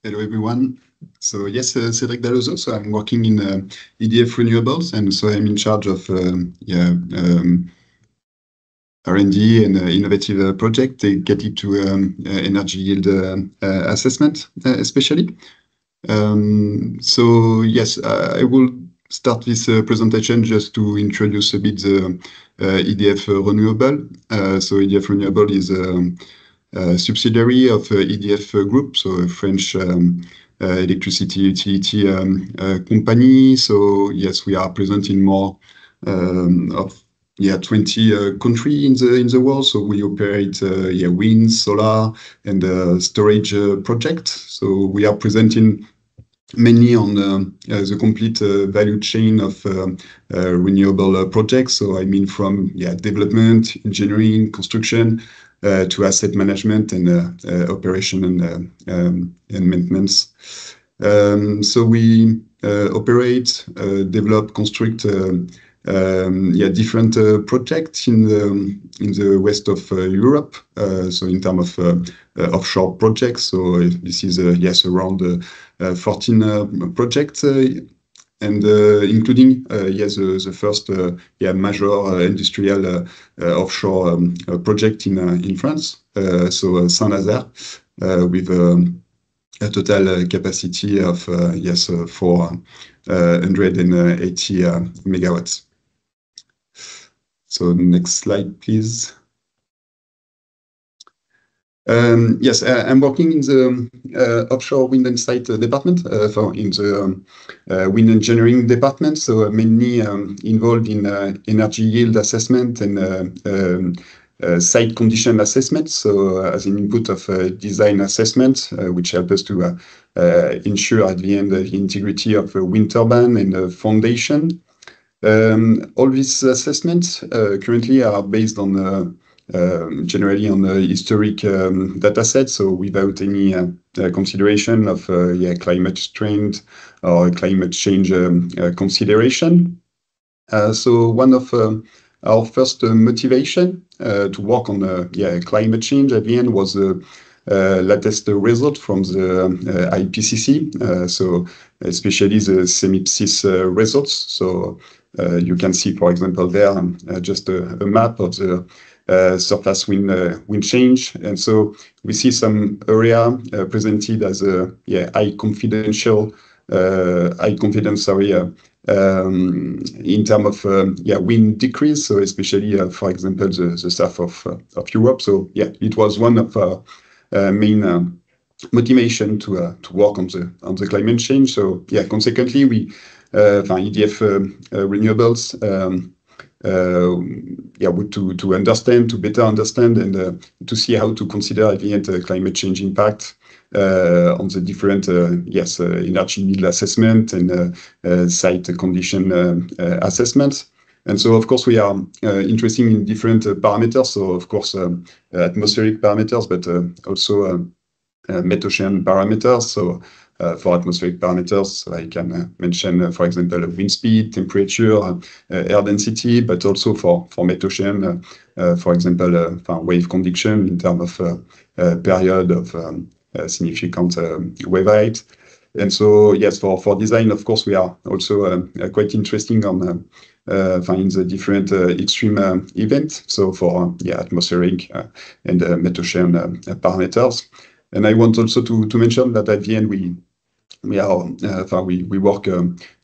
Hello, everyone. So yes, Cédric Dall'Ozzo. So I'm working in EDF Renewables, and so I'm in charge of R&D and innovative project dedicated to energy yield assessment, especially. So yes, I will start this presentation just to introduce a bit the EDF Renewable. So EDF Renewable is a subsidiary of EDF Group, so a French electricity utility company. So yes, we are present in more of 20 countries in the world. So we operate wind, solar, and storage project. So we are present in mainly on the complete value chain of renewable projects. So I mean from development, engineering, construction, to asset management and operation and maintenance. So we operate, develop, construct different projects in the west of Europe. So in terms of offshore projects, so this is around 14 projects. And including the first major industrial offshore project in France, so Saint-Nazaire, with a total capacity of 480 megawatts. So next slide, please. Yes, I'm working in the offshore wind and site department, in the wind engineering department. So mainly involved in energy yield assessment and site condition assessment. So as an input of design assessment, which help us to ensure at the end the integrity of a wind turbine and the foundation. All these assessments currently are based on generally on a historic data set, so without any consideration of climate trend or climate change consideration. So one of our first motivation to work on climate change at the end was the latest result from the IPCC, so especially the CEMIPSIS results. So you can see, for example, there just a map of the surface wind change, and so we see some area presented as a high confidence, in terms of wind decrease. So especially, for example, the south of Europe. So it was one of main motivation to work on the climate change. So consequently, we EDF Renewables. To understand, to better understand, and to see how to consider at the end climate change impact on the different energy yield assessment and site condition assessments. And so, of course, we are interested in different parameters. So, of course, atmospheric parameters, but also metocean parameters. So, for atmospheric parameters, I can mention, for example, wind speed, temperature, air density, but also for metocean, for example, wave conduction in terms of period of significant wave height. And so, yes, for design, of course, we are also quite interesting on in the different extreme events. So for atmospheric and metocean parameters. And I want also to mention that at the end we work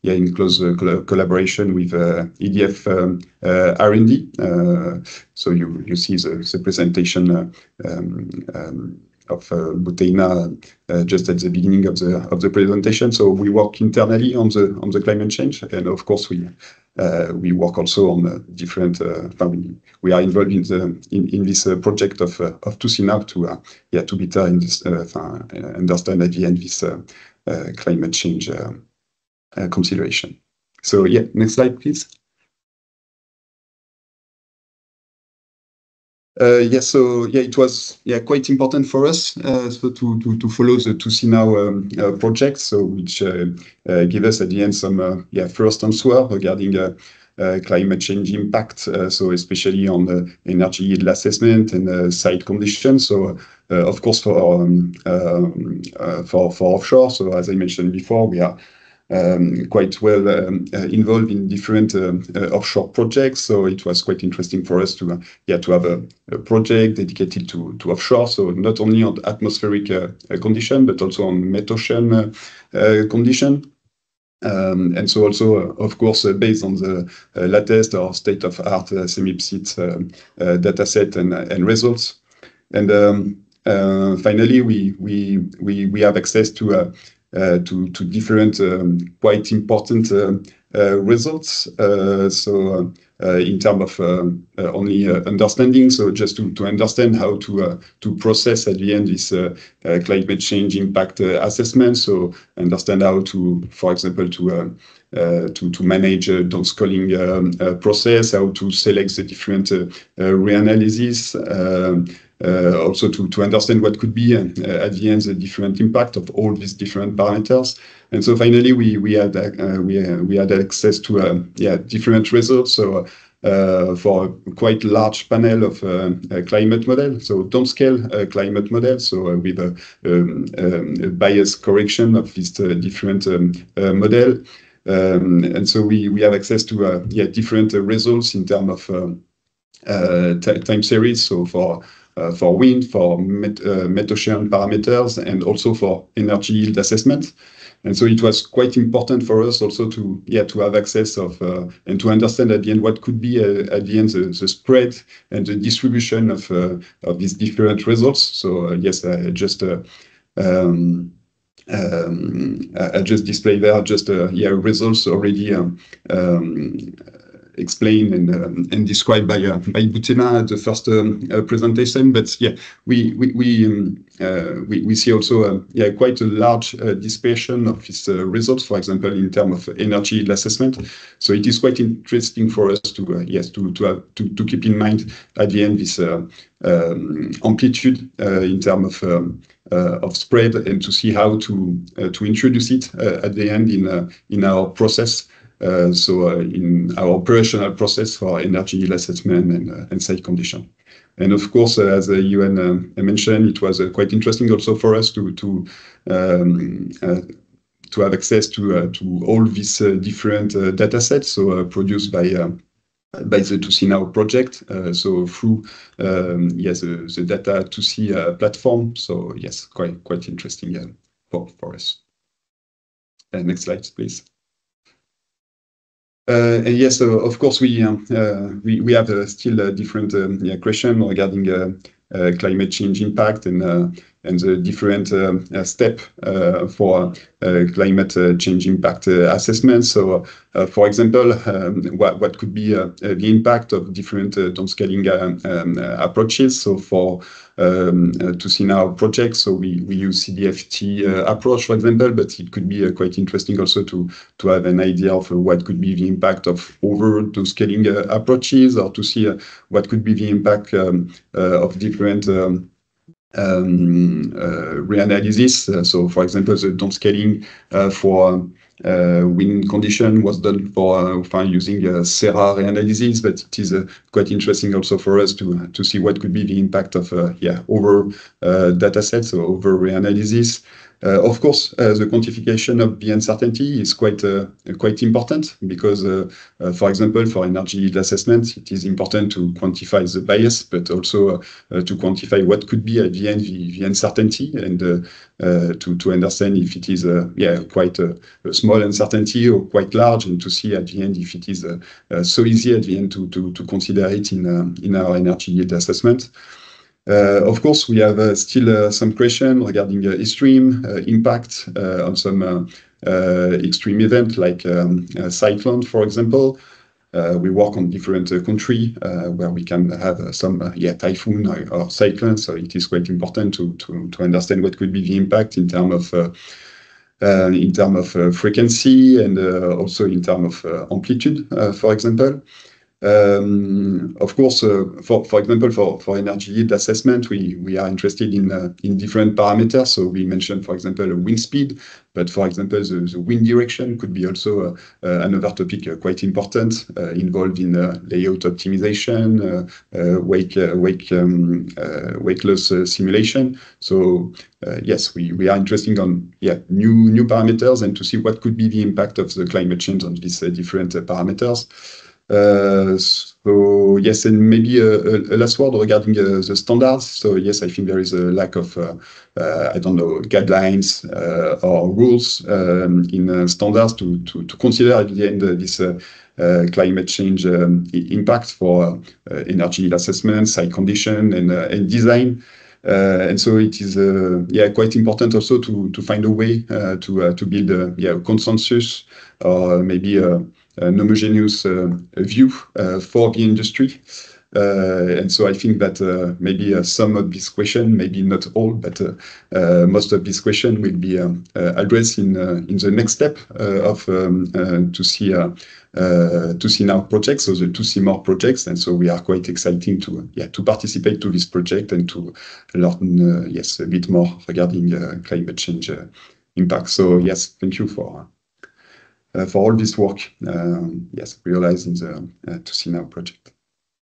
in close collaboration with EDF R&D. So you see the presentation of Buteina just at the beginning of the presentation. So we work internally on the climate change, and of course we work also on different. We are involved in this project of TUSINAP to better understand at the end this climate change consideration. So next slide, please. It was quite important for us to follow the TUSINAP project, so which give us at the end some first answer regarding climate change impact, so especially on the energy yield assessment and site conditions. So of course for offshore, so as I mentioned before, we are quite well involved in different offshore projects. So it was quite interesting for us to have a project dedicated to offshore. So not only on atmospheric condition, but also on metocean condition. And so also, of course, based on the latest or state-of-art semi-psit dataset and results. And finally, we have access to different quite important results. So in terms of only understanding, so just to understand how to process at the end this climate change impact assessment. So understand how to, for example, to manage downscaling process, how to select the different reanalysis. Also to understand what could be at the end the different impact of all these different parameters. And so finally we had access to different results. So for a quite large panel of climate model, so downscale climate model, so with a bias correction of this different model. And so we have access to different results in terms of time series. So for wind, for metocean parameters, and also for energy yield assessment. And so it was quite important for us also to have access of and to understand at the end what could be at the end the spread and the distribution of these different results. So yes, I just display there just results already explained and described by Boutema at the first presentation. But we see also quite a large dispersion of these results, for example, in terms of energy yield assessment. So it is quite interesting for us to keep in mind at the end this amplitude in terms of spread, and to see how to introduce it at the end in our process. So in our operational process for energy yield assessment and site condition. And of course, as Yuan mentioned, it was quite interesting also for us to have access to all these different data sets, so produced by the 2C Now project, so through the data 2C platform. So yes, quite interesting for us. Next slide, please. And yes, so of course we have still a different question regarding climate change impact and the different step for climate change impact assessment. So, for example, what could be the impact of different downscaling approaches? So for to see now projects, so we use CDFT approach, for example, but it could be quite interesting also to have an idea of what could be the impact of over downscaling approaches, or to see what could be the impact of different reanalysis. So for example, the downscaling for wind condition was done for using Serra reanalysis, but it is quite interesting also for us to see what could be the impact of over data sets, so over reanalysis. Of course, the quantification of the uncertainty is quite important, because, for example, for energy yield assessment, it is important to quantify the bias, but also to quantify what could be at the end the uncertainty, and to understand if it is quite a small uncertainty or quite large, and to see at the end if it is so easy at the end to consider it in our energy yield assessment. Of course, we have still some question regarding extreme impact on some extreme event like cyclone, for example. We work on different country where we can have some typhoon or cyclone, so it is quite important to understand what could be the impact in terms of frequency, and also in terms of amplitude, for example. Of course, for example, for energy yield assessment, we are interested in different parameters. So we mentioned, for example, wind speed, but for example, the wind direction could be also another topic quite important, involved in layout optimization, wake loss simulation. So yes, we are interested on new parameters and to see what could be the impact of the climate change on these different parameters. So yes, and maybe a last word regarding the standards. So yes, I think there is a lack of I don't know, guidelines or rules in standards to consider at the end this climate change impact for energy assessment, site condition, and design. And so it is quite important also to find a way to build a consensus or maybe an homogeneous view for the industry. And so I think that maybe some of this question, maybe not all, but most of this question will be addressed in the next step of to see now projects, so the 2C more projects. And so we are quite excited to participate to this project and to learn a bit more regarding climate change impact. So yes, thank you for all this work realized in the 2C now project.